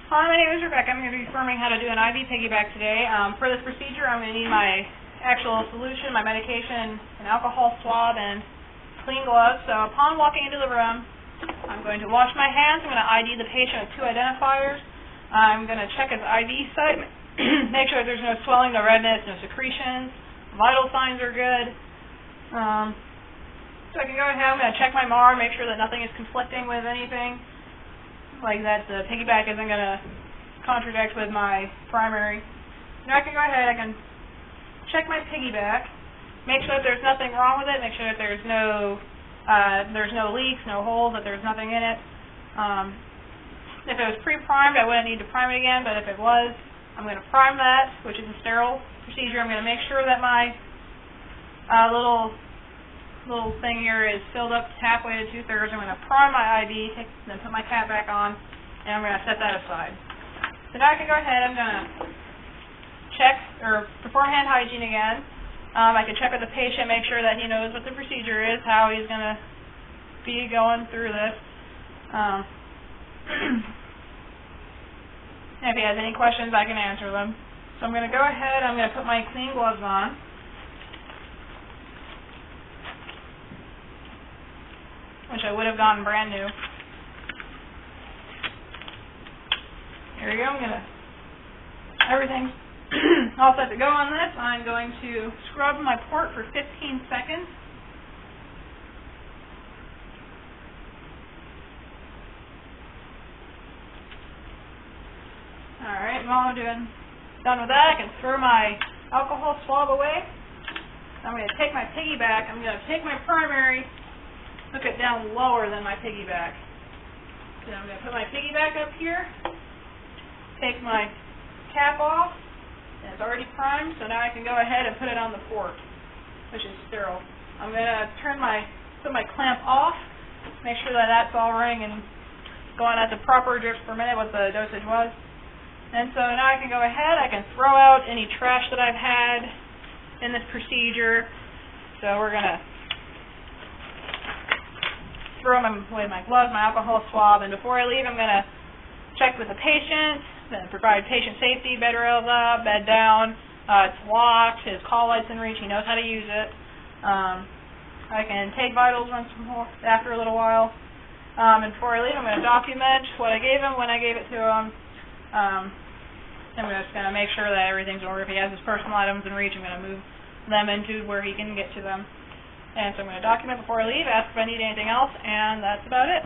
Hi, my name is Rebecca. I'm going to be performing how to do an IV piggyback today. For this procedure, I'm going to need my actual solution, my medication, an alcohol swab, and clean gloves. So upon walking into the room, I'm going to wash my hands. I'm going to ID the patient with 2 identifiers. I'm going to check his IV site, make sure that there's no swelling, no redness, no secretions. Vital signs are good. So I can go ahead, I'm going to check my MAR, make sure that nothing is conflicting with anything, like that the piggyback isn't going to contradict with my primary. Now I can go ahead, I can check my piggyback, make sure that there's nothing wrong with it, make sure that there's no leaks, no holes, that there's nothing in it. If it was pre-primed, I wouldn't need to prime it again, but if it was, I'm going to prime that, which is a sterile procedure. I'm going to make sure that my little thing here is filled up halfway to 2/3. I'm going to prime my IV, then put my cap back on, and I'm going to set that aside. So now I can go ahead, I'm going to check or perform hand hygiene again. I can check with the patient, make sure that he knows what the procedure is, how he's going to be going through this. And if he has any questions, I can answer them. So I'm going to go ahead, I'm going to put my clean gloves on. Which I would have gotten brand new. Here we go, everything's all set to go on this. I'm going to scrub my port for 15 seconds. Alright, while I'm done with that, I can throw my alcohol swab away. I'm going to take my piggyback, I'm going to take my primary, hook it down lower than my piggyback. Then I'm going to put my piggyback up here, take my cap off, and it's already primed, so now I can go ahead and put it on the port, which is sterile. I'm going to put my clamp off, make sure that that's all running and going at the proper drips per minute, what the dosage was. And so now I can go ahead, I can throw out any trash that I've had in this procedure. So we're going to throw away my gloves, my alcohol swab, and before I leave I'm going to check with the patient, then provide patient safety, bed rails up, bed down, it's locked, his call light's in reach, he knows how to use it. I can take vitals after a little while. And before I leave I'm going to document what I gave him, when I gave it to him. I'm just going to make sure that everything's in order. If he has his personal items in reach, I'm going to move them into where he can get to them. And so I'm going to document before I leave, ask if I need anything else, and that's about it.